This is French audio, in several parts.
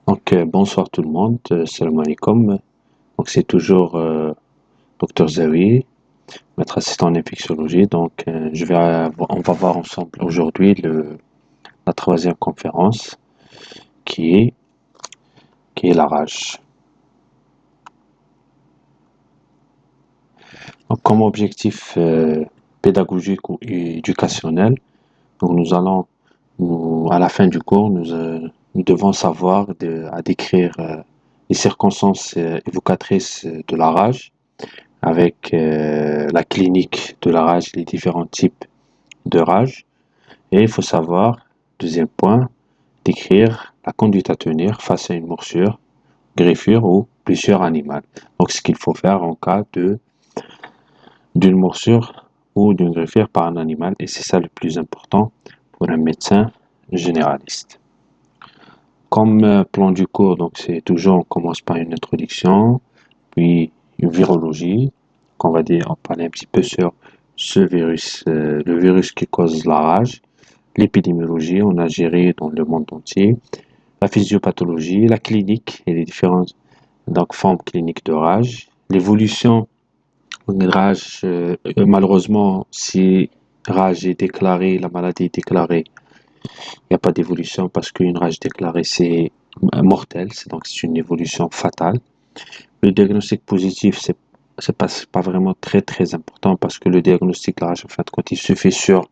Bonsoir tout le monde, salam alaikum. Donc c'est toujours Dr Zawi, maître assistant en infectiologie. On va voir ensemble aujourd'hui la troisième conférence qui est, qui est la rage. Donc comme objectif pédagogique ou éducationnel, donc à la fin du cours, nous devons savoir à décrire les circonstances évocatrices de la rage avec la clinique de la rage, les différents types de rage. Et il faut savoir, deuxième point, décrire la conduite à tenir face à une morsure, griffure ou blessure animale. Donc ce qu'il faut faire en cas d'une morsure ou d'une griffure par un animal, et c'est ça le plus important pour un médecin généraliste. Comme plan du cours, donc c'est toujours, on commence par une introduction, puis une virologie, qu'on va dire, on parler un petit peu sur ce virus, le virus qui cause la rage, l'épidémiologie, on a géré dans le monde entier, la physiopathologie, la clinique et les différentes formes cliniques de rage, l'évolution de rage, malheureusement, si rage est déclarée, la maladie est déclarée, il n'y a pas d'évolution parce qu'une rage déclarée, c'est mortel, c'est une évolution fatale. Le diagnostic positif, c'est pas vraiment très très important parce que le diagnostic de la rage, en fin de compte, il se fait sur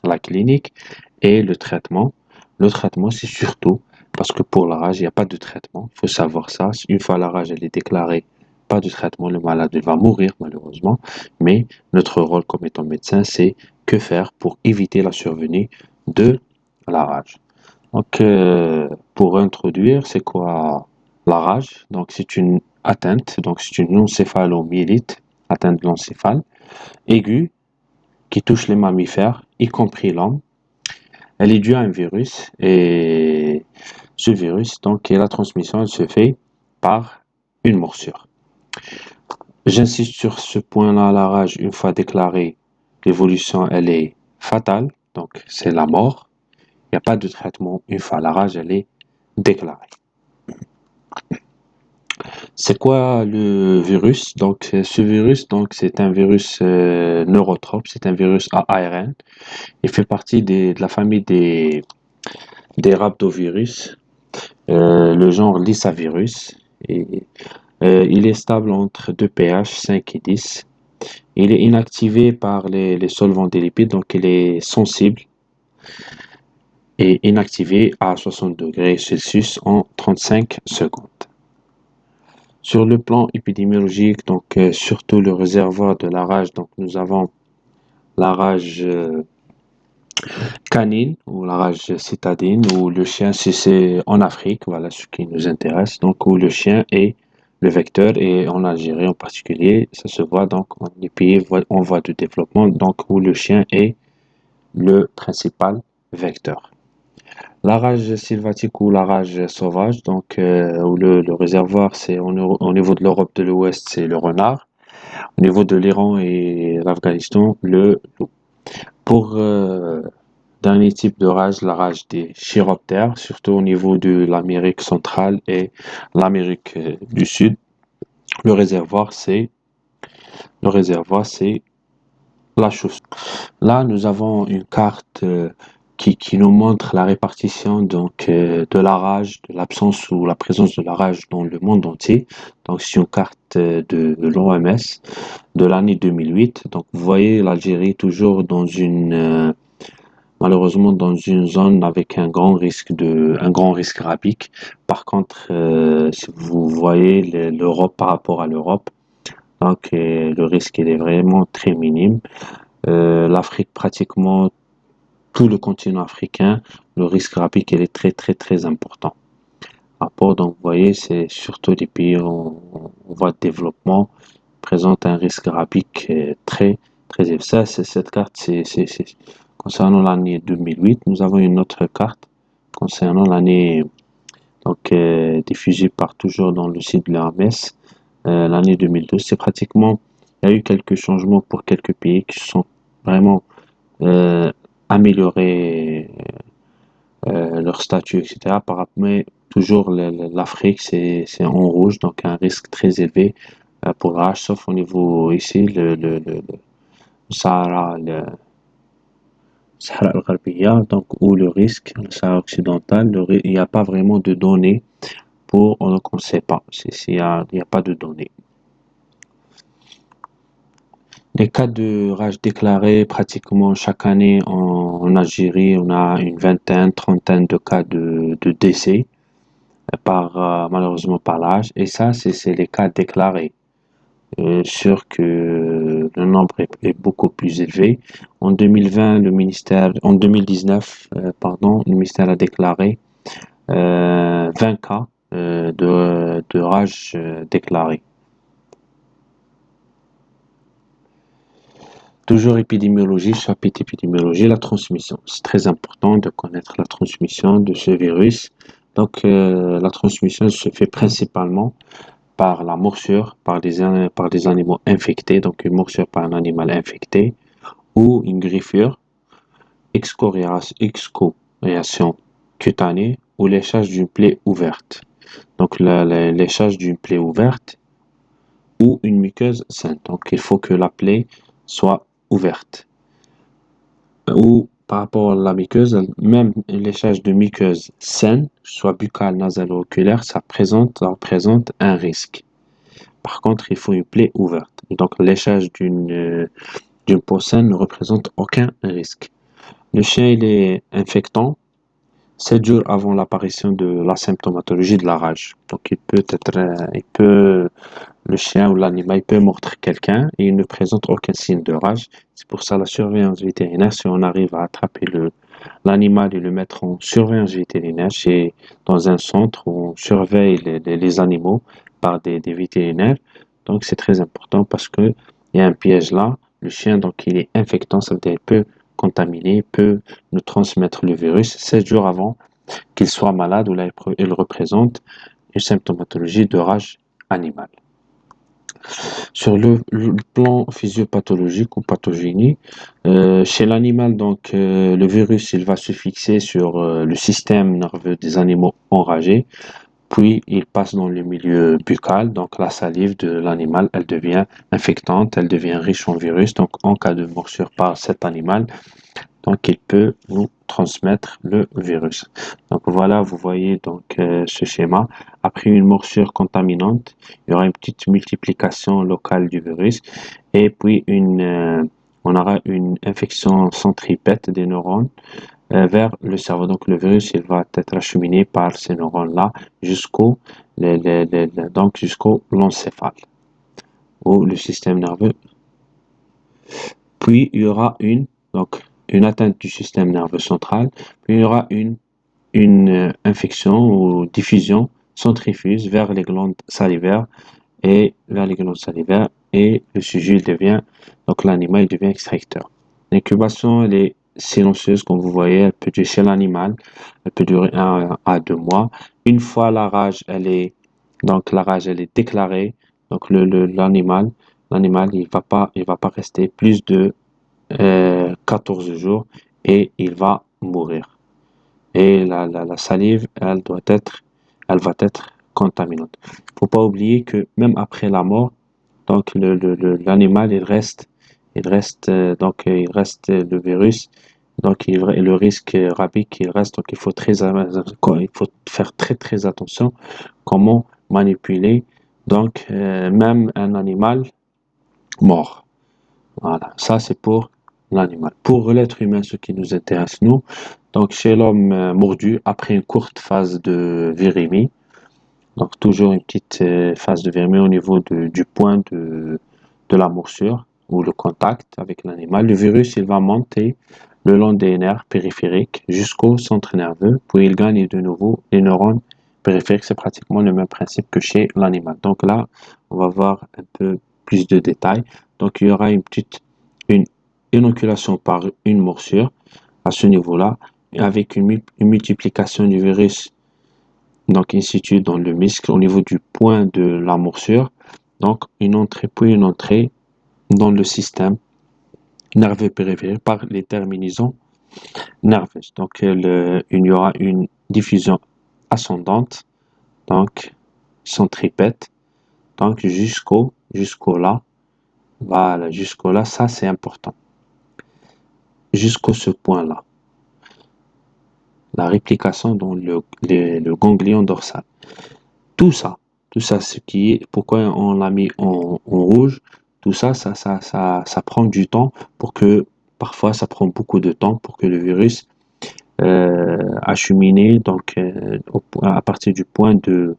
la clinique et le traitement. Le traitement, c'est surtout parce que pour la rage, il n'y a pas de traitement. Il faut savoir ça. Une fois la rage, elle est déclarée, pas de traitement, le malade va mourir malheureusement. Mais notre rôle comme étant médecin, c'est que faire pour éviter la survenue de la rage. Pour introduire, c'est quoi la rage? Donc, c'est une atteinte, donc c'est une encéphalomyélite, atteinte de l'encéphale, aiguë, qui touche les mammifères, y compris l'homme. Elle est due à un virus, et ce virus, donc, et la transmission, elle se fait par une morsure. J'insiste sur ce point-là, la rage, une fois déclarée, l'évolution, elle est fatale, donc c'est la mort. Il n'y a pas de traitement une fois la rage, elle est déclarée. C'est quoi le virus? Ce virus, c'est un virus neurotrope, c'est un virus à ARN. Il fait partie de la famille des rhabdovirus, le genre Lyssavirus. Et, il est stable entre 2 pH, 5 et 10. Il est inactivé par les solvants des lipides, donc il est sensible et inactivé à 60 degrés Celsius en 35 secondes. Sur le plan épidémiologique, surtout le réservoir de la rage, donc nous avons la rage canine ou la rage citadine, où le chien, si c'est en Afrique, voilà ce qui nous intéresse, donc où le chien est le vecteur, et en Algérie en particulier, ça se voit donc dans les pays en voie de développement, donc où le chien est le principal vecteur. La rage sylvatique ou la rage sauvage, où le réservoir, c'est au niveau de l'Europe de l'Ouest, c'est le renard. Au niveau de l'Iran et l'Afghanistan, le loup. Pour dernier type de rage, la rage des chiroptères, surtout au niveau de l'Amérique centrale et l'Amérique du Sud. Le réservoir, c'est la chaussure. Là, nous avons une carte qui nous montre la répartition de la rage, de l'absence ou la présence de la rage dans le monde entier. Donc, c'est une carte de l'OMS de l'année 2008. Donc, vous voyez l'Algérie toujours malheureusement dans une zone avec un grand risque rapique. Par contre, si vous voyez l'Europe par rapport à l'Europe, le risque il est vraiment très minime. L'Afrique, pratiquement tout le continent africain, le risque rapique il est très très très important. Donc vous voyez, c'est surtout les pays en voie de développement présentent un risque rapique très très élevé. Cette carte, c'est concernant l'année 2008. Nous avons une autre carte concernant l'année diffusée par toujours dans le site de l'OMS, l'année 2012. C'est pratiquement, il y a eu quelques changements pour quelques pays qui sont vraiment améliorer leur statut, etc. Mais toujours l'Afrique, c'est en rouge, donc un risque très élevé pour rage, sauf au niveau ici, le Sahara, le Sahara al-Gharbiyya, donc où le risque, le Sahara occidental, il n'y a pas vraiment de données pour, donc on ne sait pas, il y a pas de données. Les cas de rage déclarés pratiquement chaque année en Algérie, on a une vingtaine, trentaine de cas de décès malheureusement par l'âge. Et ça, c'est les cas déclarés. Sûr que le nombre est beaucoup plus élevé. En 2020, en 2019, pardon, le ministère a déclaré 20 cas de rage déclarés. Toujours épidémiologie, chapitre épidémiologie, la transmission. C'est très important de connaître la transmission de ce virus. Donc, la transmission se fait principalement par la morsure, par des animaux infectés, donc une morsure par un animal infecté, ou une griffure, excoriation cutanée, ou léchage d'une plaie ouverte. Donc, léchage d'une plaie ouverte ou une muqueuse saine. Donc, il faut que la plaie soit ouverte. Ou par rapport à la muqueuse, même un léchage de muqueuse saine, soit buccale, nasale ou oculaire, ça représente un risque. Par contre, il faut une plaie ouverte. Donc, le léchage d'une peau saine ne représente aucun risque. Le chien, il est infectant 7 jours avant l'apparition de la symptomatologie de la rage. Donc, le chien ou l'animal, il peut mordre quelqu'un et il ne présente aucun signe de rage. C'est pour ça la surveillance vétérinaire, si on arrive à attraper l'animal et le mettre en surveillance vétérinaire dans un centre où on surveille les animaux par des vétérinaires. Donc c'est très important parce que il y a un piège là. Le chien, donc il est infectant, ça veut dire qu'il peut contaminer, il peut nous transmettre le virus 7 jours avant qu'il soit malade ou là il représente une symptomatologie de rage animale. Sur le plan physiopathologique ou pathogénie, chez l'animal, donc le virus, il va se fixer sur le système nerveux des animaux enragés, puis il passe dans le milieu buccal, donc la salive de l'animal, elle devient infectante, elle devient riche en virus, donc en cas de morsure par cet animal, donc il peut nous transmettre le virus. Donc voilà, vous voyez donc ce schéma. Après une morsure contaminante, il y aura une petite multiplication locale du virus et puis on aura une infection centripète des neurones vers le cerveau. Donc le virus, il va être acheminé par ces neurones-là donc jusqu'au l'encéphale ou le système nerveux. Puis il y aura une atteinte du système nerveux central, puis il y aura une infection ou diffusion centrifuge vers les glandes salivaires et le sujet donc l'animal devient extracteur. L'incubation, elle est silencieuse, comme vous voyez, elle peut durer chez l'animal, elle peut durer 1 à 2 mois. Une fois la rage, elle est déclarée, donc l'animal, il va pas rester plus de 14 jours et il va mourir. Et la salive, elle va être contaminante. Faut pas oublier que même après la mort, donc l'animal, il reste le virus, donc le risque rabique, il reste, donc il faut faire très très attention comment manipuler, donc même un animal mort. Voilà, ça c'est pour l'animal. Pour l'être humain, ce qui nous intéresse, nous, donc chez l'homme mordu, après une courte phase de virémie, donc toujours une petite phase de virémie au niveau du point de la morsure ou le contact avec l'animal, le virus il va monter le long des nerfs périphériques jusqu'au centre nerveux, puis il gagne de nouveau les neurones périphériques. C'est pratiquement le même principe que chez l'animal. Donc là, on va voir un peu plus de détails. Donc il y aura une inoculation par une morsure à ce niveau-là, avec une multiplication du virus donc in situ dans le muscle au niveau du point de la morsure, donc une entrée dans le système nerveux périphérique par les terminaisons nerveuses. Donc il y aura une diffusion ascendante donc centripète, donc jusqu'au là, voilà, jusqu'au là, ça c'est important, jusqu'au ce point-là, la réplication dans le ganglion dorsal. Tout ça, tout ça, ce qui est, pourquoi on l'a mis en rouge, tout ça, ça prend du temps pour que, parfois ça prend beaucoup de temps pour que le virus acheminé donc à partir du point de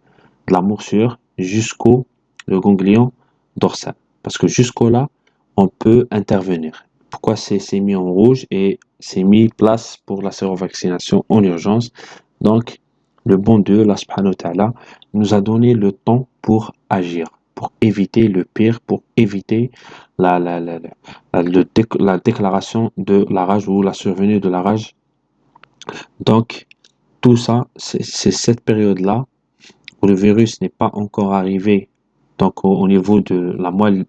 la morsure jusqu'au le ganglion dorsal. Parce que jusqu'au là, on peut intervenir. Pourquoi c'est mis en rouge et c'est mis place pour la sérovaccination en urgence. Donc, le bon Dieu, Allah subhanahu wa ta'ala, nous a donné le temps pour agir, pour éviter le pire, pour éviter la, la, la, la déclaration de la rage ou la survenue de la rage. Donc, tout ça, c'est cette période-là où le virus n'est pas encore arrivé donc au niveau de la moelle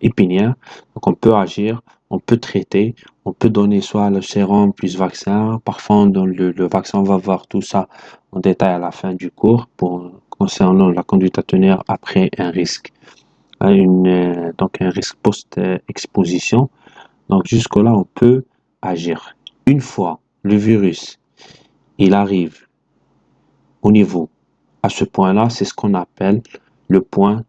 épinière. Donc, on peut agir, on peut traiter, on peut donner soit le sérum plus vaccin. Parfois, dans le vaccin, on va voir tout ça en détail à la fin du cours pour concernant la conduite à tenir après un risque. Donc, un risque post-exposition. Donc, jusque-là, on peut agir. Une fois le virus il arrive au niveau à ce point-là, c'est ce qu'on appelle le point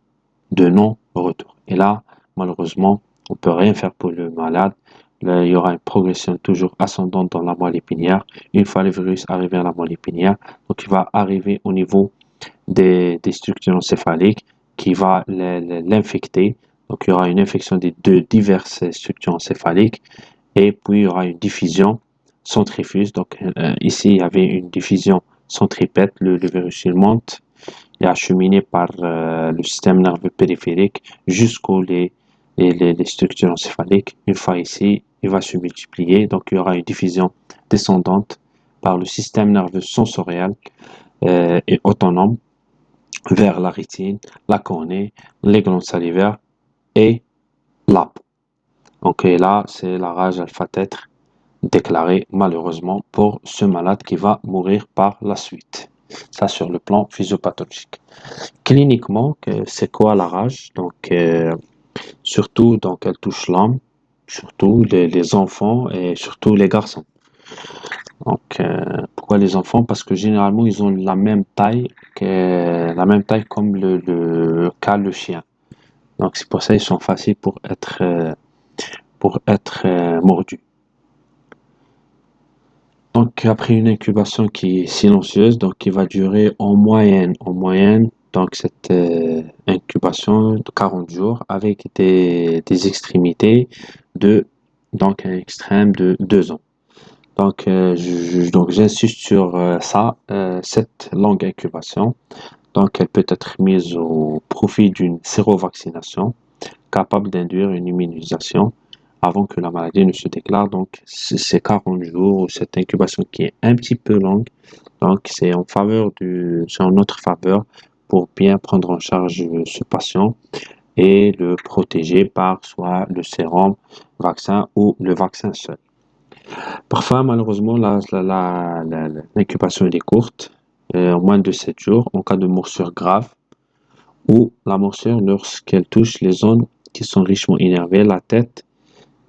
de non-retour. Et là, malheureusement, on ne peut rien faire pour le malade. Là, il y aura une progression toujours ascendante dans la moelle épinière. Une fois le virus arrivé à la moelle épinière, donc il va arriver au niveau des structures encéphaliques qui va l'infecter. Donc il y aura une infection de diverses structures encéphaliques et puis il y aura une diffusion centrifuge. Donc ici, il y avait une diffusion centripète, le virus il monte et acheminé par le système nerveux périphérique jusqu'aux les structures encéphaliques. Une fois ici, il va se multiplier. Donc il y aura une diffusion descendante par le système nerveux sensoriel et autonome vers la rétine, la cornée, les glandes salivaires et la peau. Donc et là, c'est la rage alpha-tètre déclarée malheureusement pour ce malade qui va mourir par la suite. Ça sur le plan physiopathologique. Cliniquement, c'est quoi la rage? Donc surtout donc elle touche l'homme, surtout les enfants et surtout les garçons. Donc pourquoi les enfants? Parce que généralement ils ont la même taille comme le chien. Donc c'est pour ça qu'ils sont faciles pour être mordus. Donc après une incubation qui est silencieuse, donc qui va durer en moyenne, donc cette incubation de 40 jours avec des extrémités de donc un extrême de 2 ans. Donc donc j'insiste sur ça, cette longue incubation. Donc elle peut être mise au profit d'une sérovaccination capable d'induire une immunisation avant que la maladie ne se déclare. Donc, c'est 40 jours ou cette incubation qui est un petit peu longue. Donc, c'est c'est en notre faveur pour bien prendre en charge ce patient et le protéger par soit le sérum, vaccin ou le vaccin seul. Parfois, malheureusement, l'incubation est courte, en moins de 7 jours, en cas de morsure grave, ou la morsure lorsqu'elle touche les zones qui sont richement innervées, la tête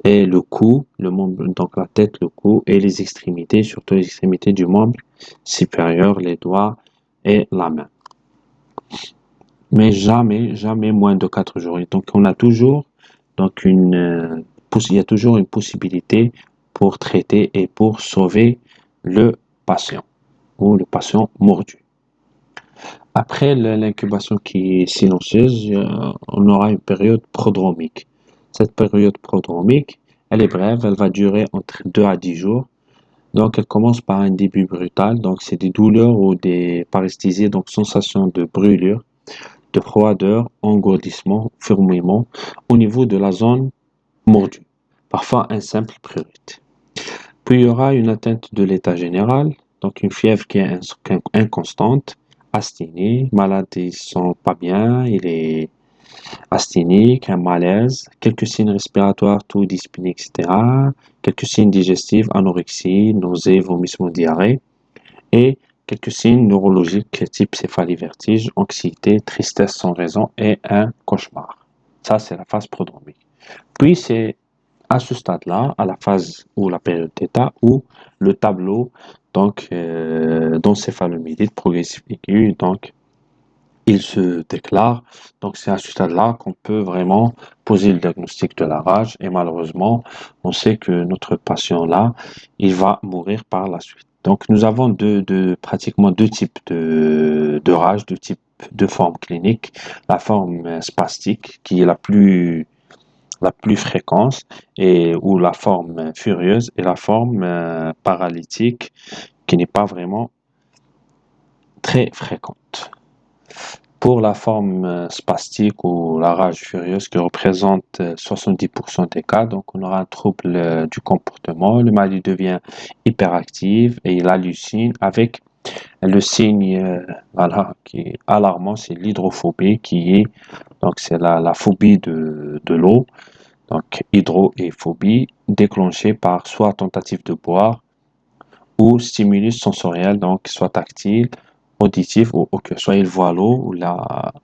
et le cou, le membre, donc la tête, le cou et les extrémités, surtout les extrémités du membre supérieur, les doigts et la main. Mais jamais, jamais moins de 4 jours. Et donc on a toujours donc il y a toujours une possibilité pour traiter et pour sauver le patient ou le patient mordu. Après l'incubation qui est silencieuse, on aura une période prodromique. Cette période prodromique, elle est brève, elle va durer entre 2 à 10 jours. Donc, elle commence par un début brutal. Donc, c'est des douleurs ou des paresthésies, donc sensation de brûlure, de froideur, engourdissement, fourmillement au niveau de la zone mordue. Parfois, un simple prurite. Puis, il y aura une atteinte de l'état général, donc une fièvre qui est inconstante, asthénie, malade, ils sont pas bien, il est asthénique, un malaise, quelques signes respiratoires, toux, dyspnée, etc. Quelques signes digestifs, anorexie, nausées, vomissements, diarrhée et quelques signes neurologiques type céphalie, vertige, anxiété, tristesse sans raison et un cauchemar. Ça, c'est la phase prodromique. Puis, c'est à ce stade-là, à la phase ou la période θ, où le tableau d'encéphalomyélite progressif aigu, donc il se déclare. Donc c'est à ce stade-là qu'on peut vraiment poser le diagnostic de la rage et malheureusement, on sait que notre patient-là, il va mourir par la suite. Donc nous avons pratiquement deux types de rage, deux types de formes cliniques. La forme spastique qui est la plus fréquente et ou la forme furieuse et la forme paralytique qui n'est pas vraiment très fréquente. Pour la forme spastique ou la rage furieuse qui représente 70% des cas, donc on aura un trouble du comportement, le malade devient hyperactif et il hallucine avec le signe voilà, qui est alarmant, c'est l'hydrophobie qui est donc c'est la phobie de l'eau, donc hydro et phobie déclenchée par soit tentative de boire ou stimulus sensoriel, donc soit tactile, auditif ou que soit il voit l'eau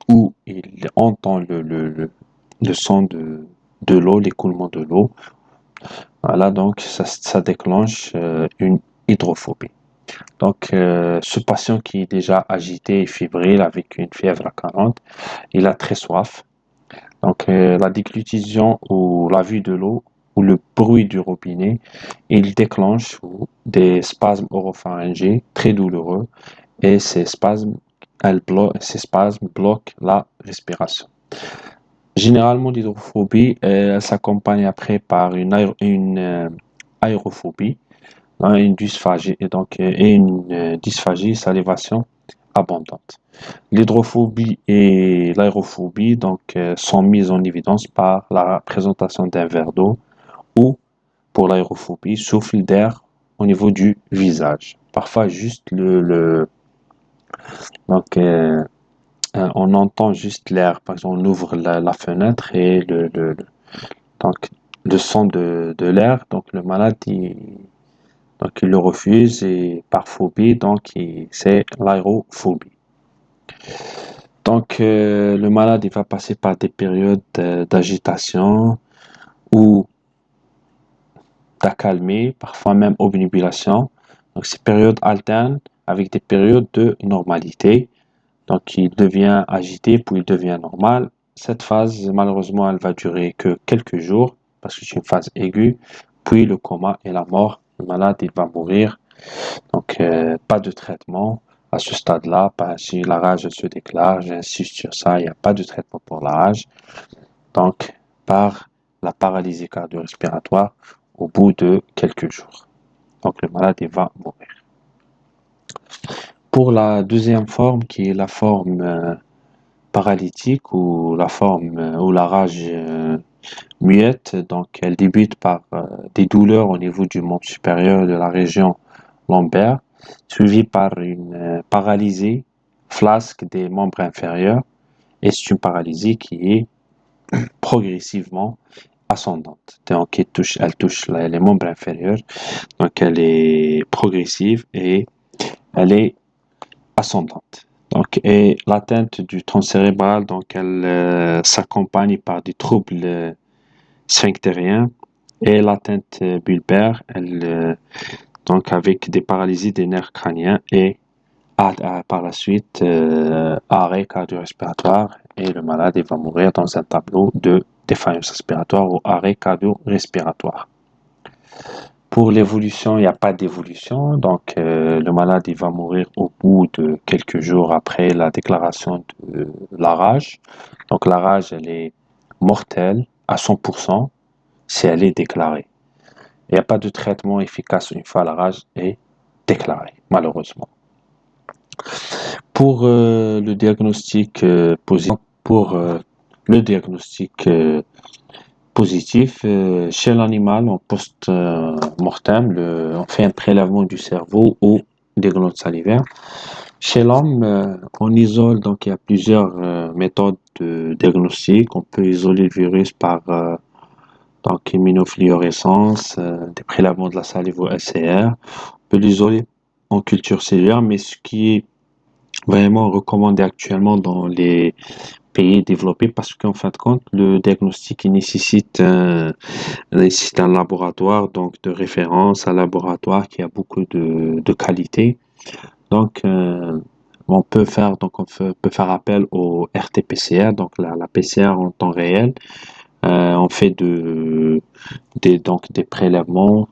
ou il entend le son de l'eau, l'écoulement de l'eau. Voilà, donc ça déclenche une hydrophobie. Donc ce patient qui est déjà agité et fébrile avec une fièvre à 40, il a très soif. Donc la déglutition ou la vue de l'eau ou le bruit du robinet, il déclenche des spasmes oropharyngés très douloureux et ces spasmes bloquent la respiration. Généralement, l'hydrophobie, elle s'accompagne après par une aérophobie, hein, une dysphagie et une dysphagie, salivation abondante. L'hydrophobie et l'aérophobie sont mises en évidence par la présentation d'un verre d'eau ou, pour l'aérophobie, souffle d'air au niveau du visage. Parfois, juste donc, on entend juste l'air. Par exemple, on ouvre la fenêtre et donc, le son de l'air, donc le malade, donc, il le refuse et par phobie, donc c'est l'aérophobie. Donc, le malade, il va passer par des périodes d'agitation ou d'accalmie, parfois même obnubilation. Donc, ces périodes alternent avec des périodes de normalité. Donc, il devient agité, puis il devient normal. Cette phase, malheureusement, elle va durer que quelques jours parce que c'est une phase aiguë. Puis le coma et la mort. Le malade, il va mourir. Donc, pas de traitement à ce stade-là. Si la rage se déclare, j'insiste sur ça, il n'y a pas de traitement pour la rage. Donc, par la paralysie cardio-respiratoire au bout de quelques jours. Donc, le malade, il va mourir. Pour la deuxième forme, qui est la forme paralytique ou la forme ou la rage muette, donc elle débute par des douleurs au niveau du membre supérieur de la région lombaire, suivie par une paralysie flasque des membres inférieurs, et c'est une paralysie qui est progressivement ascendante. Donc elle touche les membres inférieurs, donc elle est progressive et elle est ascendante. Donc, et l'atteinte du tronc cérébral, donc elle s'accompagne par des troubles sphinctériens et l'atteinte bulbaire, donc avec des paralysies des nerfs crâniens et par la suite arrêt cardio-respiratoire et le malade il va mourir dans un tableau de défaillance respiratoire ou arrêt cardio-respiratoire. Pour l'évolution, il n'y a pas d'évolution, donc le malade il va mourir au bout de quelques jours après la déclaration de la rage. Donc la rage, elle est mortelle à 100% si elle est déclarée. Il n'y a pas de traitement efficace une fois la rage est déclarée, malheureusement. Pour le diagnostic positif, positif, chez l'animal, en post-mortem, on fait un prélèvement du cerveau ou des glandes salivaires. Chez l'homme, on isole, donc il y a plusieurs méthodes de diagnostic. On peut isoler le virus par immunofluorescence, des prélèvements de la salive au SCR. On peut l'isoler en culture cellulaire, mais ce qui est vraiment recommandé actuellement dans les pays développés, parce qu'en fin de compte, le diagnostic il nécessite un laboratoire donc de référence, un laboratoire qui a beaucoup de qualité. Donc, on peut faire appel au RT-PCR, donc la PCR en temps réel. On fait donc des prélèvements,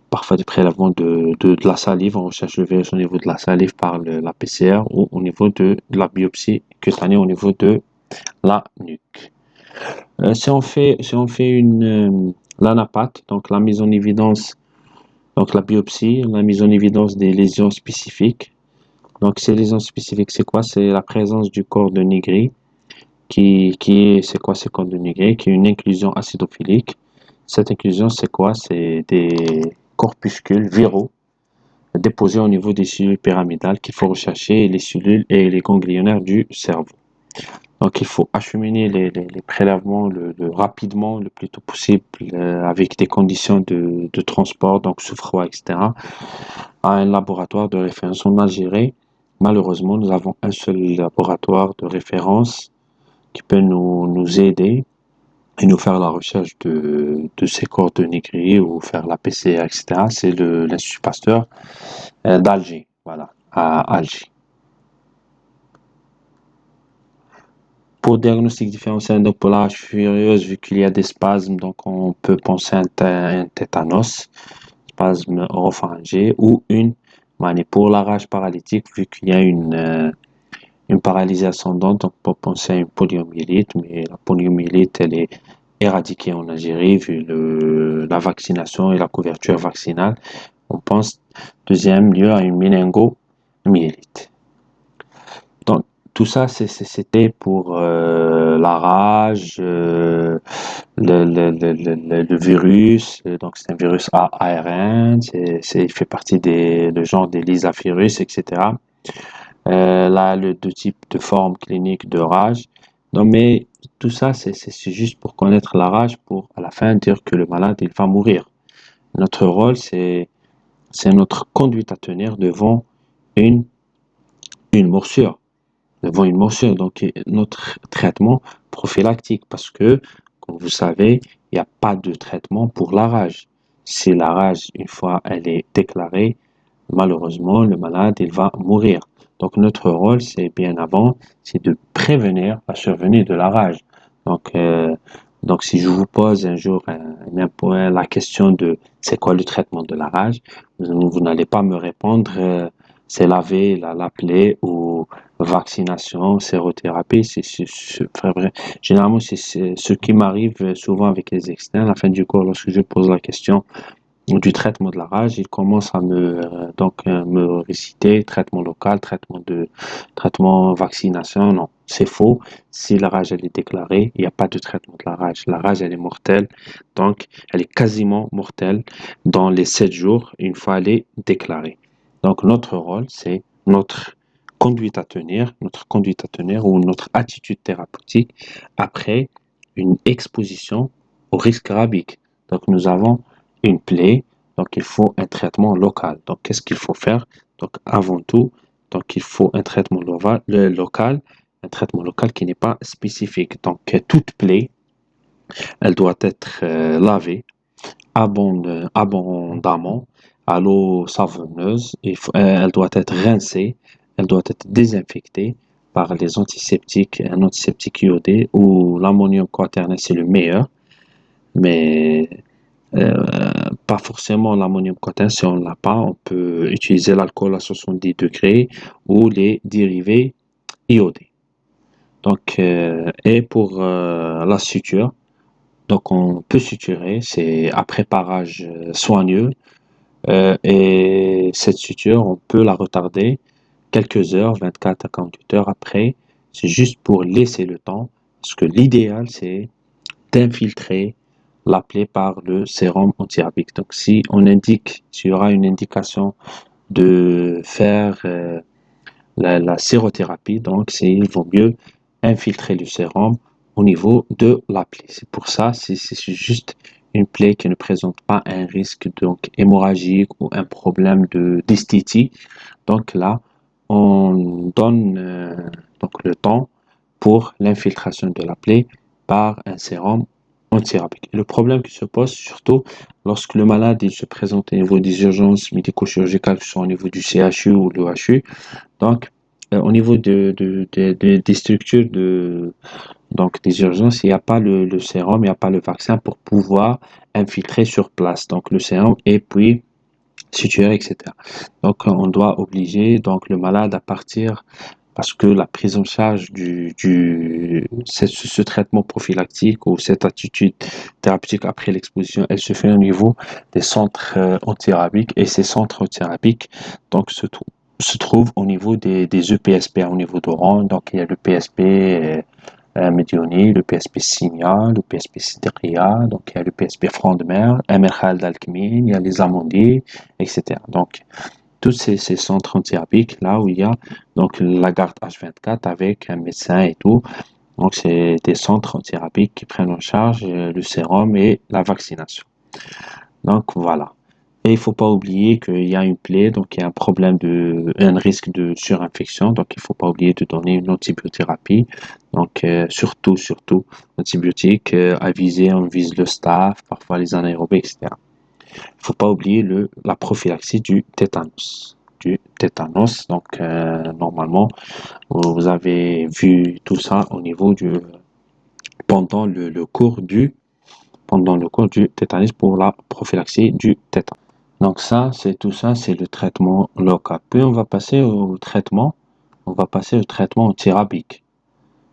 parfois des prélèvements de la salive. On recherche le virus au niveau de la salive par la PCR ou au niveau de la biopsie cutanée au niveau de la nuque. Si on fait l'ANAPAT, donc la mise en évidence, donc la biopsie, la mise en évidence des lésions spécifiques. Donc ces lésions spécifiques, c'est quoi? C'est la présence du corps de Nigri, c'est quoi ce corps de Nigri? Qui est une inclusion acidophilique. Cette inclusion, c'est quoi? C'est des corpuscules viraux déposés au niveau des cellules pyramidales qu'il faut rechercher les cellules et les ganglionnaires du cerveau. Donc, il faut acheminer les prélèvements rapidement, le plus tôt possible, avec des conditions de transport, donc sous froid, etc., à un laboratoire de référence. En Algérie, malheureusement, nous avons un seul laboratoire de référence qui peut nous aider et nous faire la recherche de ces coordonnées gris ou faire la PCR, etc. C'est l'Institut Pasteur d'Alger, voilà, à Alger. Pour diagnostic différentiel, donc pour la rage furieuse, vu qu'il y a des spasmes, donc on peut penser à un tétanos, spasme oropharyngé, ou une manie. Pour la rage paralytique, vu qu'il y a une paralysie ascendante, donc on peut penser à une poliomyélite, mais la poliomyélite, elle est éradiquée en Algérie, vu la vaccination et la couverture vaccinale. On pense, deuxième lieu, à une méningo-myélite. Donc, tout ça, c'était pour la rage, le virus. Donc, c'est un virus ARN. Il fait partie le genre des lysaphivirus, etc. Là, le deux types de formes cliniques de rage. Non, mais tout ça, c'est juste pour connaître la rage, pour à la fin dire que le malade, il va mourir. Notre rôle, c'est notre conduite à tenir devant une, une morsure. Devant une morsure. Donc, notre traitement prophylactique, parce que, comme vous savez, il n'y a pas de traitement pour la rage. Si la rage, une fois elle est déclarée, malheureusement, le malade, il va mourir. Donc, notre rôle, c'est bien avant, c'est de prévenir la survenue de la rage. Donc, donc si je vous pose un jour la question de c'est quoi le traitement de la rage, vous n'allez pas me répondre c'est laver la plaie ou vaccination, sérothérapie. Vrai. Généralement, c'est ce qui m'arrive souvent avec les externes. À la fin du cours, lorsque je pose la question du traitement de la rage, ils commencent à me réciter traitement local, traitement vaccination. Non, c'est faux. Si la rage elle est déclarée, il n'y a pas de traitement de la rage. La rage elle est mortelle, donc elle est quasiment mortelle dans les 7 jours une fois elle est déclarée. Donc notre rôle c'est notre conduite à tenir ou notre attitude thérapeutique après une exposition au risque rabique. Donc nous avons une plaie, donc il faut un traitement local. Donc qu'est-ce qu'il faut faire? Donc avant tout, donc il faut un traitement local, un traitement local qui n'est pas spécifique. Donc toute plaie, elle doit être lavée abondamment à l'eau savonneuse. Elle doit être rincée, elle doit être désinfectée par les antiseptiques, un antiseptique iodé ou l'ammonium quaternaire, c'est le meilleur. Mais pas forcément l'ammonium quaternaire, si on ne l'a pas, on peut utiliser l'alcool à 70 degrés ou les dérivés iodés. Donc, et pour la suture, donc on peut suturer, c'est un préparage soigneux et cette suture, on peut la retarder quelques heures, 24 à 48 heures après. C'est juste pour laisser le temps, parce que l'idéal, c'est d'infiltrer la plaie par le sérum antirabique. Donc, s'il y aura une indication de faire la sérothérapie, donc il vaut mieux infiltrer le sérum au niveau de la plaie. C'est pour ça, c'est juste une plaie qui ne présente pas un risque donc hémorragique ou un problème d'esthétique. Donc là, on donne donc le temps pour l'infiltration de la plaie par un sérum antirabique. Le problème qui se pose surtout lorsque le malade il se présente au niveau des urgences médico-chirurgicales, que ce soit au niveau du CHU ou de l'OHU, donc au niveau des structures donc des urgences, il n'y a pas le sérum, il n'y a pas le vaccin pour pouvoir infiltrer sur place. Donc le sérum et puis suture, etc. Donc on doit obliger donc le malade à partir parce que la prise en charge ce traitement prophylactique ou cette attitude thérapeutique après l'exposition, elle se fait au niveau des centres antirabiques et ces centres antirabiques donc se trouvent au niveau des EPSP au niveau d'Oran. Donc il y a le PSP Médionné, le PSP Signa, le PSP Sidria, donc il y a le PSP Front de Mer, Emir Khaled Al-Kmin, il y a les Amandiers, etc. Donc tous ces centres antirabiques là où il y a donc la garde H24 avec un médecin et tout. Donc c'est des centres antirabiques qui prennent en charge le sérum et la vaccination. Donc voilà. Et il faut pas oublier qu'il y a une plaie, donc il y a un risque de surinfection, donc il faut pas oublier de donner une antibiothérapie. Donc surtout, antibiotiques à viser, on vise le staph, parfois les anaérobes, etc. Il faut pas oublier la prophylaxie du tétanos. Donc normalement, vous avez vu tout ça au niveau pendant le cours du tétanisme pour la prophylaxie du tétanos. Donc tout ça, c'est le traitement local. Puis on va passer au traitement antirabique.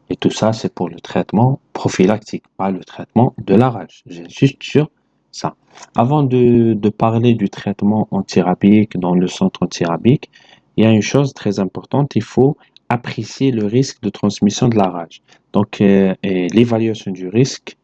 Et tout ça, c'est pour le traitement prophylactique, pas le traitement de la rage. J'ai juste sur ça. Avant de parler du traitement antirabique dans le centre antirabique, il y a une chose très importante, il faut apprécier le risque de transmission de la rage. Donc, et l'évaluation du risque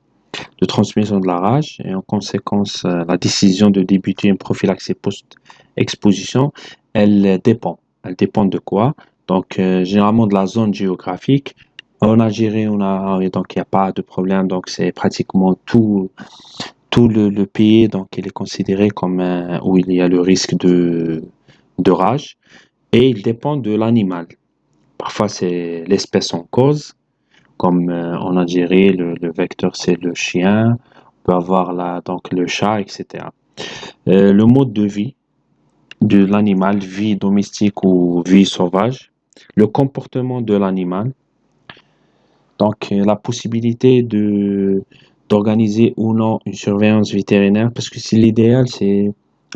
de transmission de la rage et en conséquence la décision de débuter une prophylaxie post-exposition, elle dépend. Elle dépend de quoi? Donc généralement de la zone géographique. En Algérie, donc il n'y a pas de problème, donc c'est pratiquement tout le pays, donc il est considéré comme où il y a le risque de rage et il dépend de l'animal. Parfois c'est l'espèce en cause comme en Algérie, le vecteur c'est le chien, on peut avoir donc le chat, etc. Le mode de vie de l'animal, vie domestique ou vie sauvage, le comportement de l'animal, donc la possibilité d'organiser ou non une surveillance vétérinaire, parce que c'est l'idéal,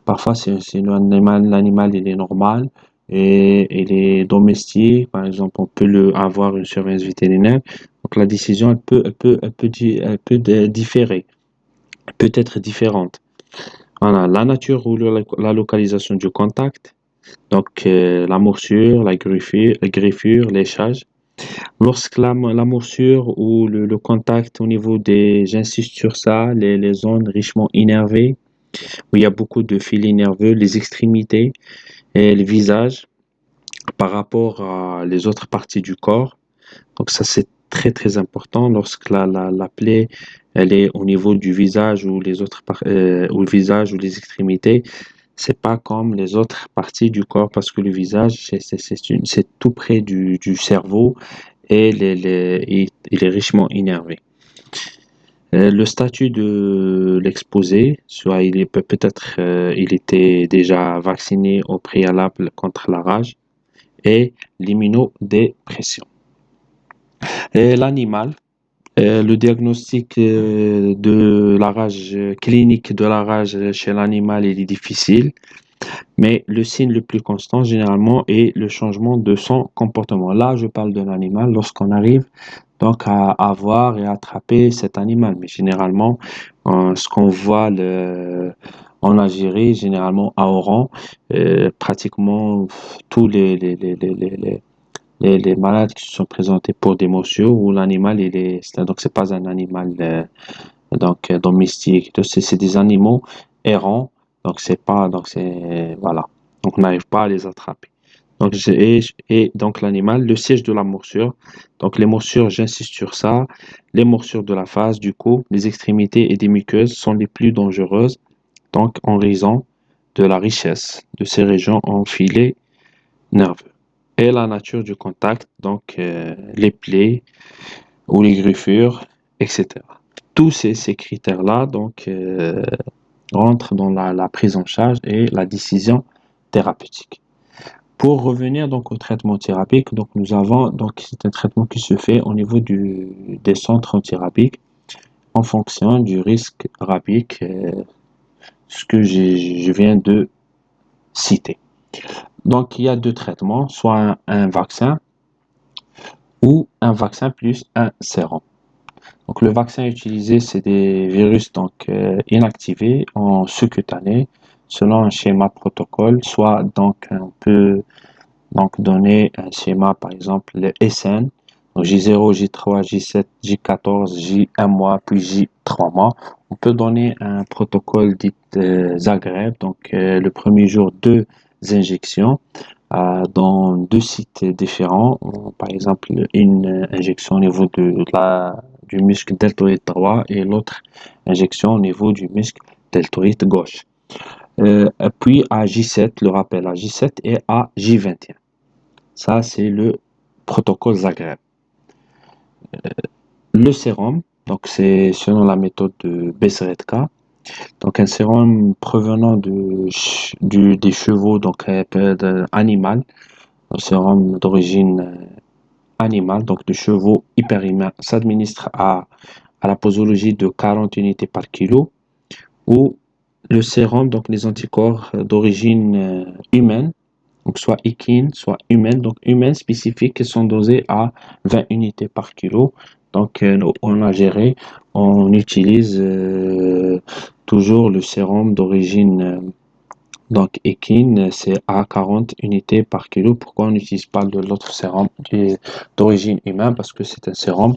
parfois c'est l'animal il est normal et il est domestique, par exemple on peut avoir une surveillance vétérinaire. Donc la décision elle peut différer, elle peut être différente. Voilà, la nature ou la localisation du contact, donc la morsure, la griffure, léchage. Lorsque la morsure ou le contact au niveau j'insiste sur ça, les zones richement innervées, où il y a beaucoup de fils nerveux, les extrémités et le visage par rapport à les autres parties du corps. Donc ça, c'est très très important lorsque la plaie, elle est au niveau du visage ou ou le visage ou les extrémités. C'est pas comme les autres parties du corps parce que le visage, c'est tout près du cerveau et il est richement innervé. Le statut de l'exposé, soit peut-être il était déjà vacciné au préalable contre la rage et l'immunodépression. Et l'animal, le diagnostic de la rage clinique de la rage chez l'animal il est difficile, mais le signe le plus constant généralement est le changement de son comportement. Là, je parle de l'animal lorsqu'on arrive donc à avoir et attraper cet animal. Mais généralement, ce qu'on voit en Algérie, généralement à Oran, pratiquement tous les malades qui se sont présentés pour des morsures où l'animal donc c'est pas un animal donc domestique, c'est des animaux errants, donc c'est pas donc c'est voilà, donc on n'arrive pas à les attraper. Donc, et donc l'animal, le siège de la morsure. Donc, les morsures, j'insiste sur ça. Les morsures de la face, du cou, des extrémités et des muqueuses sont les plus dangereuses. Donc, en raison de la richesse de ces régions en filets nerveux et la nature du contact, donc les plaies ou les griffures, etc. Tous ces critères-là donc rentrent dans la prise en charge et la décision thérapeutique. Pour revenir donc au traitement thérapique, donc nous avons donc c'est un traitement qui se fait au niveau des centres thérapiques en fonction du risque rapique, ce que je viens de citer. Donc il y a deux traitements, soit un vaccin ou un vaccin plus un sérum. Donc le vaccin utilisé, c'est des virus donc inactivés en sous-cutané selon un schéma protocole, soit donc on peut donc donner un schéma par exemple le SN, donc J0, J3, J7, J14, J 1 mois puis J 3 mois. On peut donner un protocole dit Zagreb, donc le premier jour deux injections dans deux sites différents. Par exemple, une injection au niveau du muscle deltoïde droit et l'autre injection au niveau du muscle deltoïde gauche. Puis à J7, le rappel à J7 et à J21. Ça, c'est le protocole Zagreb. Le sérum, donc c'est selon la méthode de Besseredka. Donc un sérum provenant des chevaux, donc animal, un sérum d'origine animale, donc de chevaux hyperhumains, s'administre à la posologie de 40 unités par kilo, ou le sérum, donc les anticorps d'origine humaine, donc soit équine, soit humaine, donc humaines spécifiques qui sont dosées à 20 unités par kilo. Donc on a géré, on utilise toujours le sérum d'origine donc équine, c'est à 40 unités par kilo. Pourquoi on n'utilise pas de l'autre sérum d'origine humaine? Parce que c'est un sérum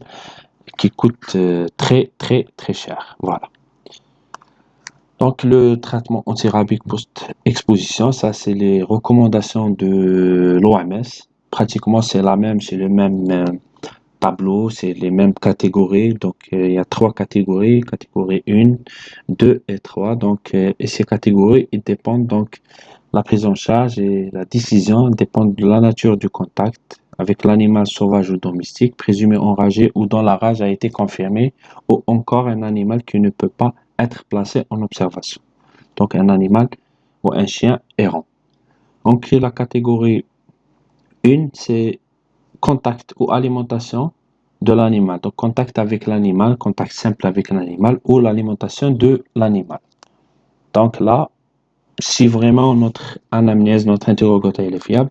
qui coûte très très très cher. Voilà. Donc le traitement antirabique post-exposition, ça c'est les recommandations de l'OMS. Pratiquement c'est le même tableau, c'est les mêmes catégories. Donc il y a trois catégories, catégorie 1, 2 et 3. Donc et ces catégories, ils dépendent donc la prise en charge et la décision dépendent de la nature du contact avec l'animal sauvage ou domestique, présumé enragé ou dont la rage a été confirmée, ou encore un animal qui ne peut pas être placé en observation. Donc un animal ou un chien errant. Donc la catégorie 1, c'est contact ou alimentation de l'animal. Donc contact avec l'animal, contact simple avec l'animal ou l'alimentation de l'animal. Donc là, si vraiment notre anamnèse, notre interrogatoire est fiable,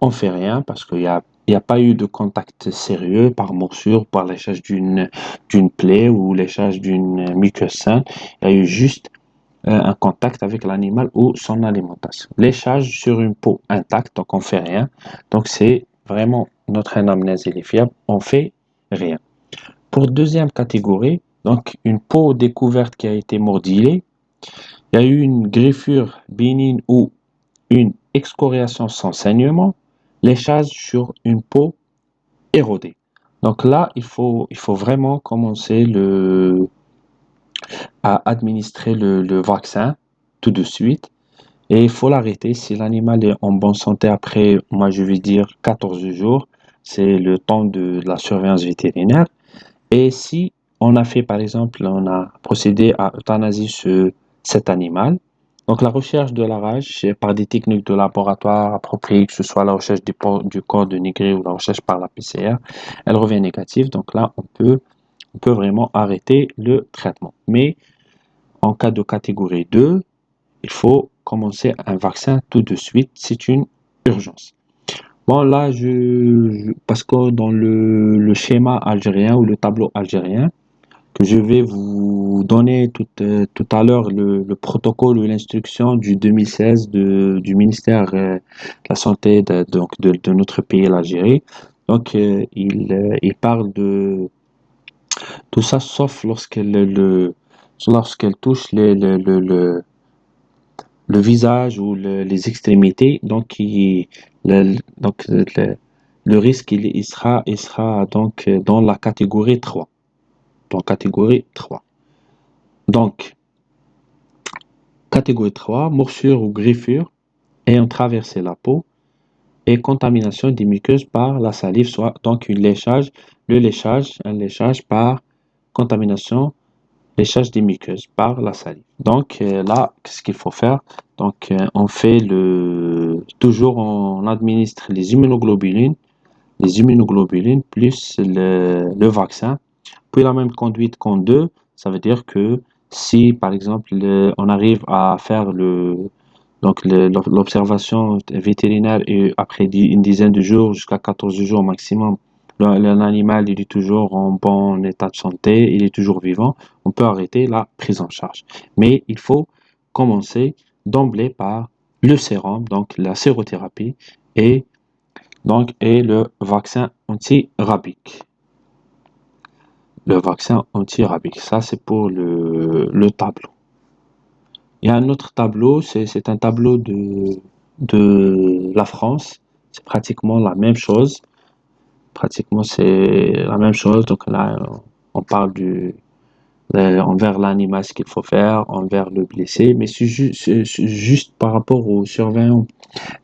on fait rien parce qu'il y a pas eu de contact sérieux par morsure, par léchage d'une plaie ou léchage d'une muqueuse saine. Il y a eu juste un contact avec l'animal ou son alimentation. Léchage sur une peau intacte, donc on fait rien. Donc c'est vraiment notre anamnèse est fiable, on fait rien. Pour deuxième catégorie, donc une peau découverte qui a été mordillée, il y a eu une griffure bénigne ou une excoriation sans saignement, léchage sur une peau érodée. Donc là, il faut vraiment commencer à administrer le vaccin tout de suite. Et il faut l'arrêter si l'animal est en bonne santé après, moi je vais dire 14 jours, c'est le temps de la surveillance vétérinaire. Et si on a fait, par exemple, on a procédé à euthanasier cet animal, donc la recherche de la rage par des techniques de laboratoire appropriées, que ce soit la recherche du corps de Nigri ou la recherche par la PCR, elle revient négative. Donc là, on peut vraiment arrêter le traitement. Mais en cas de catégorie 2, il faut commencer un vaccin tout de suite, c'est une urgence. Bon, là, parce que dans le schéma algérien ou le tableau algérien, que je vais vous donner tout à l'heure le protocole ou l'instruction du 2016 du ministère de la Santé de notre pays, l'Algérie. Donc, il parle de tout ça, sauf lorsqu'elle touche le visage ou les extrémités. Donc, Donc, le risque, il sera donc dans la catégorie 3. Dans catégorie 3. Donc, catégorie 3, morsure ou griffure ayant traversé la peau et contamination des muqueuses par la salive, soit donc un léchage par contamination, léchage des muqueuses par la salive. Donc là, qu'est-ce qu'il faut faire? Donc on fait toujours on administre les immunoglobulines plus le vaccin, puis la même conduite qu'en deux. Ça veut dire que si par exemple on arrive à faire l'observation vétérinaire et après une dizaine de jours jusqu'à 14 jours maximum, l'animal il est toujours en bon état de santé, il est toujours vivant, on peut arrêter la prise en charge. Mais il faut commencer d'emblée par le sérum, donc la sérothérapie et et le vaccin anti-rabique. Le vaccin anti-rabique, ça c'est pour le tableau. Il y a un autre tableau, c'est un tableau de la France. C'est pratiquement la même chose. Pratiquement, c'est la même chose. Donc là, on parle envers l'animal, ce qu'il faut faire, envers le blessé. Mais c'est juste par rapport au surveillant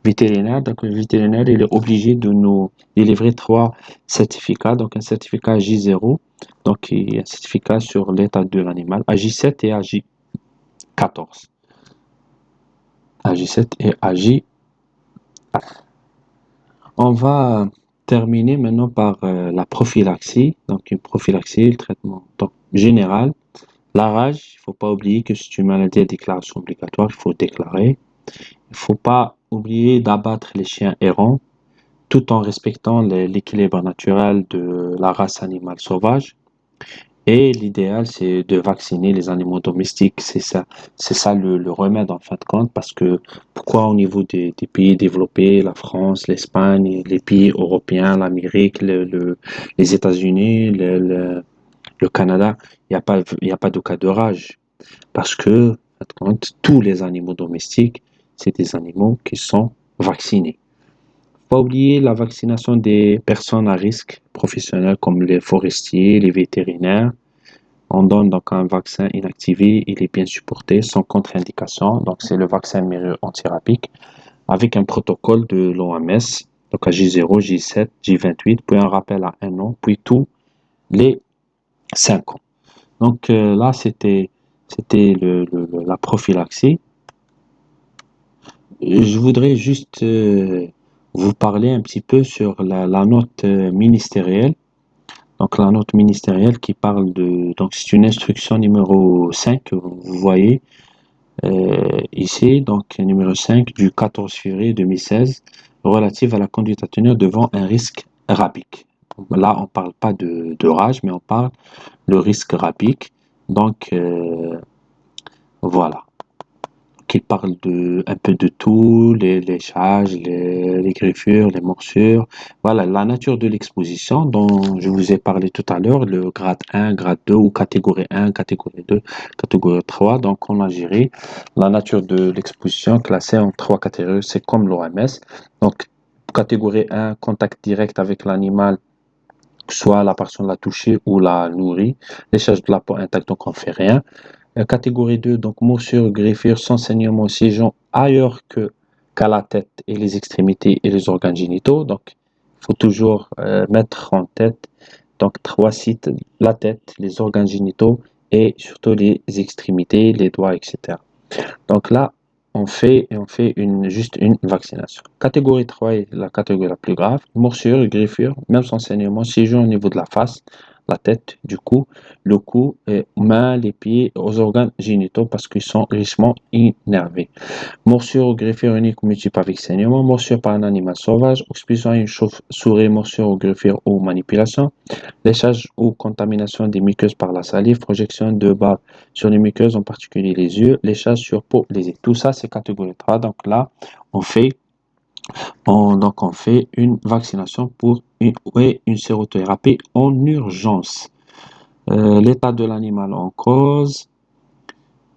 vétérinaire. Donc le vétérinaire, il est obligé de nous délivrer 3 certificats. Donc un certificat J0, donc il y a un certificat sur l'état de l'animal, AJ7 et AJ14. AJ7 et AJ. On va terminer maintenant par la prophylaxie. Donc une prophylaxie, le traitement donc, général. La rage, il ne faut pas oublier que c'est une maladie à déclaration obligatoire, il faut déclarer. Il ne faut pas oublier d'abattre les chiens errants tout en respectant l'équilibre naturel de la race animale sauvage. Et l'idéal, c'est de vacciner les animaux domestiques. C'est ça le remède en fin de compte, parce que pourquoi au niveau des pays développés, la France, l'Espagne, les pays européens, l'Amérique, les États-Unis, le Canada, il y a pas de cas de rage. Parce que, en fin de compte, tous les animaux domestiques, c'est des animaux qui sont vaccinés. Pas oublier la vaccination des personnes à risque professionnels comme les forestiers, les vétérinaires. On donne donc un vaccin inactivé, il est bien supporté, sans contre-indication. Donc, c'est le vaccin anti-rabique avec un protocole de l'OMS, donc à J0, J7, J28, puis un rappel à 1 an, puis tous les 5 ans. Donc là, c'était la prophylaxie. Je voudrais juste vous parler un petit peu sur la note ministérielle. Donc la note ministérielle qui parle donc c'est une instruction numéro 5 que vous voyez ici, donc numéro 5 du 14 février 2016, relative à la conduite à tenir devant un risque rabique. Là, on ne parle pas de rage, mais on parle de risque rabique. Donc voilà. Qui parle un peu de tout, les léchages, les griffures, les morsures. Voilà, la nature de l'exposition dont je vous ai parlé tout à l'heure, le grade 1, grade 2 ou catégorie 1, catégorie 2, catégorie 3. Donc, on a géré la nature de l'exposition classée en 3 catégories, c'est comme l'OMS. Donc, catégorie 1, contact direct avec l'animal, soit la personne l'a touché ou l'a nourri. Léchage de la peau intacte, donc on ne fait rien. Catégorie 2, donc morsure, greffure, sans saignement siégeant ailleurs qu'à la tête et les extrémités et les organes génitaux. Donc, il faut toujours mettre en tête donc 3 sites, la tête, les organes génitaux et surtout les extrémités, les doigts, etc. Donc là, juste une vaccination. Catégorie 3 est la catégorie la plus grave. Morsure, griffure, même sans saignement, séjour au niveau de la face, la tête, du cou, le cou, mains, les pieds, aux organes génitaux parce qu'ils sont richement innervés. Morsure ou greffure unique ou multiple avec saignement, morsure par un animal sauvage, exposition à une chauve-souris, morsure ou greffure ou manipulation, léchage ou contamination des muqueuses par la salive, projection de bave sur les muqueuses, en particulier les yeux, léchage sur peau lésée. Tout ça, c'est catégorie 3. Donc là, on fait une vaccination une sérothérapie en urgence. L'état de l'animal en cause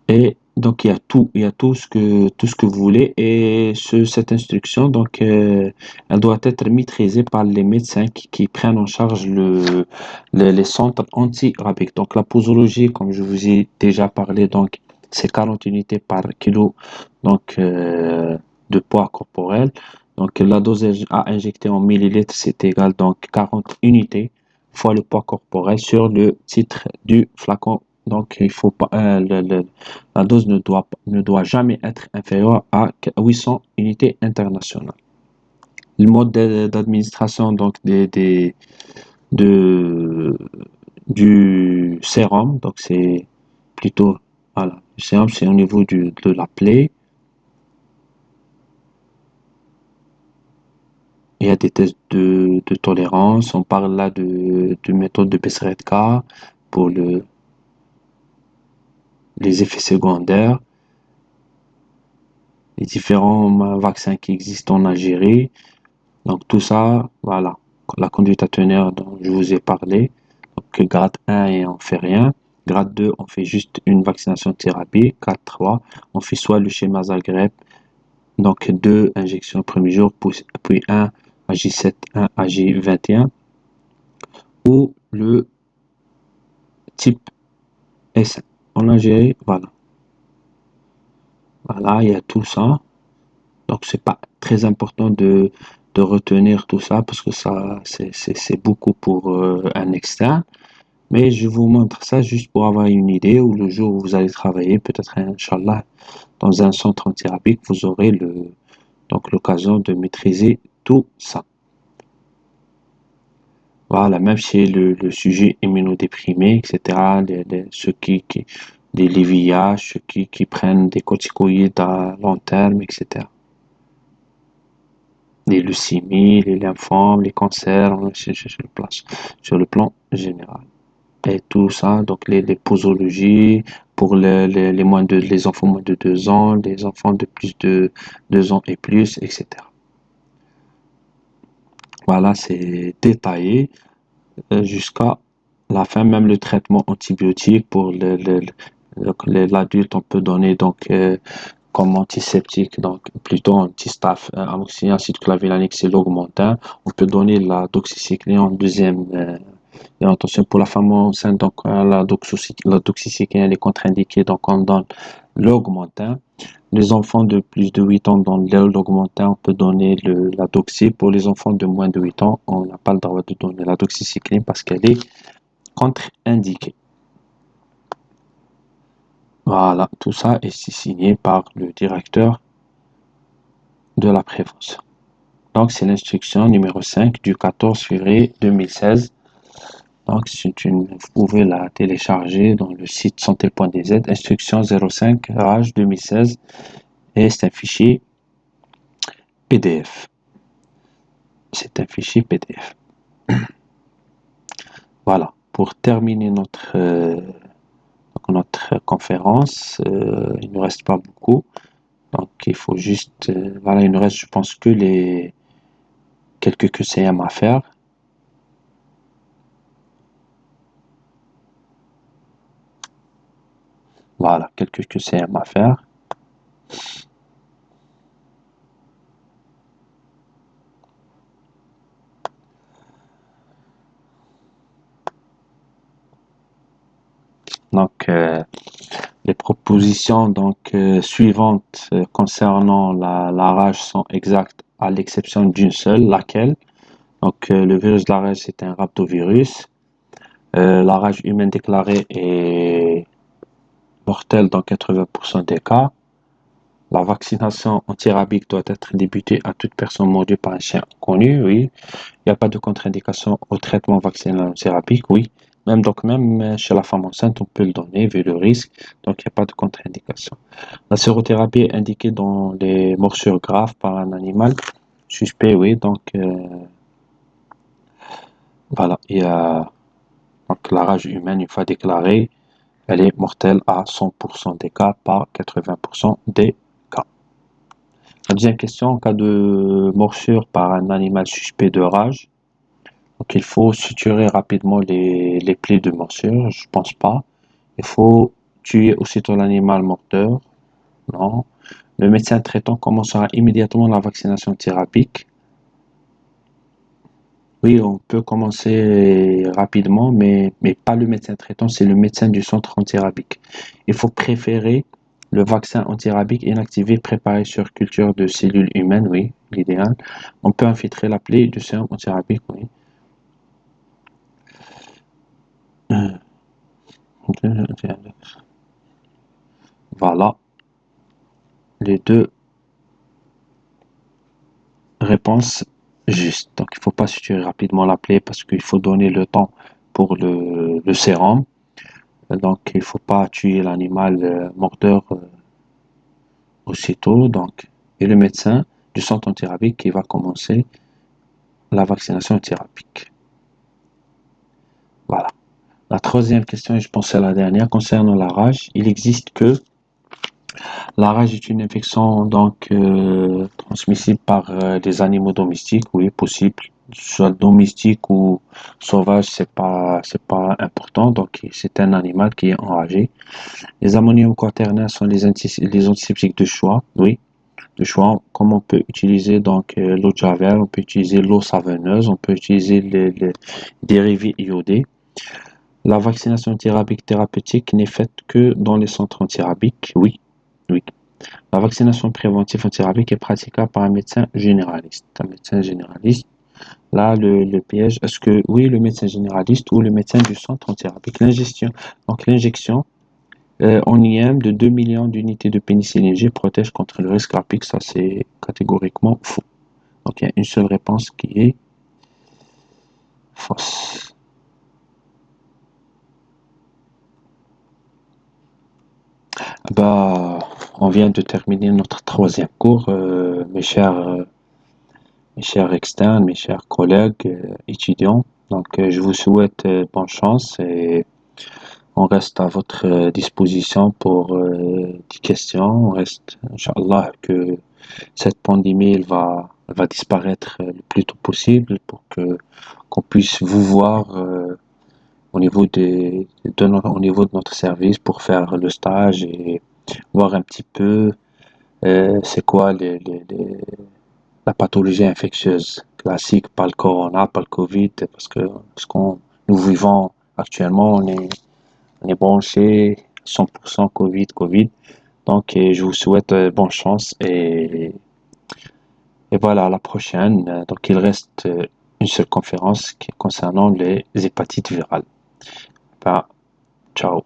et Donc il y a tout ce que vous voulez et cette instruction elle doit être maîtrisée par les médecins qui prennent en charge les centres antirabiques. Donc la posologie, comme je vous ai déjà parlé, donc c'est 40 unités par kilo de poids corporel. Donc la dose à injecter en millilitres c'est égal donc 40 unités fois le poids corporel sur le titre du flacon. Donc il faut pas la dose ne doit jamais être inférieure à 800 unités internationales. Le mode d'administration de, du sérum, donc c'est plutôt, voilà, le sérum c'est au niveau de la plaie. Il y a des tests de tolérance. On parle là de méthode de Besseret-K pour les effets secondaires, les différents vaccins qui existent en Algérie. Donc tout ça, voilà, la conduite à tenir dont je vous ai parlé. Donc grade 1 et on fait rien. Grade 2, on fait juste une vaccination thérapie. Grade 3, on fait soit le schéma Zagreb, donc 2 injections le premier jour, puis 1 AJ7, 1 AJ21, ou le type S. En Algérie, voilà. Voilà, il y a tout ça. Donc c'est pas très important de retenir tout ça parce que ça c'est beaucoup pour un externe. Mais je vous montre ça juste pour avoir une idée où le jour où vous allez travailler, peut-être Inch'Allah, dans un centre antirabique, vous aurez donc l'occasion de maîtriser tout ça. Voilà, même chez le sujet immunodéprimé, etc., ceux les VIH, ceux qui prennent des corticoïdes à long terme, etc. Les leucémies, les lymphomes, les cancers, sur le plan général. Et tout ça, donc les posologies pour les enfants moins de 2 ans, les enfants de plus de 2 ans et plus, etc. Voilà, c'est détaillé jusqu'à la fin, même le traitement antibiotique pour l'adulte, on peut donner comme antiseptique, donc plutôt anti-staph, amoxicilline, acide clavulanique, c'est l'augmentin. On peut donner la doxycycline en deuxième. Et attention pour la femme enceinte, donc la doxycycline est contre-indiquée, donc on donne l'augmentin. Les enfants de plus de 8 ans dans l'augmentin, on peut donner la doxy. Pour les enfants de moins de 8 ans, on n'a pas le droit de donner la doxycycline parce qu'elle est contre-indiquée. Voilà, tout ça est signé par le directeur de la prévention. Donc, c'est l'instruction numéro 5 du 14 février 2016. Donc, vous pouvez la télécharger dans le site santé.dz, instruction 05 rage 2016, et c'est un fichier PDF. C'est un fichier PDF. Voilà, pour terminer notre conférence, il ne nous reste pas beaucoup. Donc, il faut juste, voilà, il nous reste, je pense, que quelques QCM à faire. Voilà, quelques QCM à faire. Donc, les propositions suivantes concernant la rage sont exactes à l'exception d'une seule, laquelle? Donc, le virus de la rage, c'est un rhabdovirus. La rage humaine déclarée est mortelle dans 80% des cas. La vaccination antirabique doit être débutée à toute personne mordue par un chien connu, oui. Il n'y a pas de contre-indication au traitement vaccinal antirabique, oui. Même chez la femme enceinte, on peut le donner vu le risque, donc il n'y a pas de contre-indication. La sérothérapie est indiquée dans les morsures graves par un animal suspect, oui. Donc voilà, il y a donc la rage humaine, une fois déclarée, elle est mortelle à 100% des cas par 80% des cas. La deuxième question, en cas de morsure par un animal suspect de rage, donc il faut suturer rapidement les plaies de morsure, je pense pas. Il faut tuer aussitôt l'animal mordeur, Non. Le médecin traitant commencera immédiatement la vaccination thérapique. Oui, on peut commencer rapidement, mais pas le médecin traitant, c'est le médecin du centre antiarabique. Il faut préférer le vaccin antiarabique inactivé préparé sur culture de cellules humaines, oui, l'idéal. On peut infiltrer la plaie du sérum antiarabique, oui. Voilà, les deux réponses justes. Donc, il ne faut pas suturer rapidement la plaie parce qu'il faut donner le temps pour le sérum. Donc, il ne faut pas tuer l'animal mordeur aussitôt. Donc, et le médecin du centre antirabique qui va commencer la vaccination antirabétique. Voilà. La troisième question, et je pense que c'est la dernière, concernant la rage. Il existe que la rage est une infection donc transmissible par des animaux domestiques, oui, possible, soit domestique ou sauvage, c'est pas important. Donc c'est un animal qui est enragé. Les ammonium quaternaires sont les antiseptiques de choix, oui, de choix. Comme on peut utiliser donc l'eau de javel, on peut utiliser l'eau savonneuse, on peut utiliser les dérivés iodés. La vaccination thérapeutique n'est faite que dans les centres antirabiques, oui, oui. La vaccination préventive antirabique est praticable par un médecin généraliste. Un médecin généraliste. Là, le piège, est-ce que oui, le médecin généraliste ou le médecin du centre antirabique? L'injection en IM de 2 millions d'unités de pénicilline G protège contre le risque rapique. Ça, c'est catégoriquement faux. Donc, il y a une seule réponse qui est fausse. Bah, on vient de terminer notre troisième cours, mes chers externes, mes chers collègues étudiants. Donc, je vous souhaite bonne chance et on reste à votre disposition pour des questions. On reste, Inch'Allah, que cette pandémie elle va disparaître le plus tôt possible pour que qu'on puisse vous voir au niveau de notre service pour faire le stage et voir un petit peu c'est quoi la pathologie infectieuse classique, pas le corona, pas le Covid, parce que ce qu'on nous vivons actuellement, on est branché 100% Covid, Covid. Donc, je vous souhaite bonne chance et voilà, à la prochaine. Donc, il reste une seule conférence concernant les hépatites virales. Ben, ciao.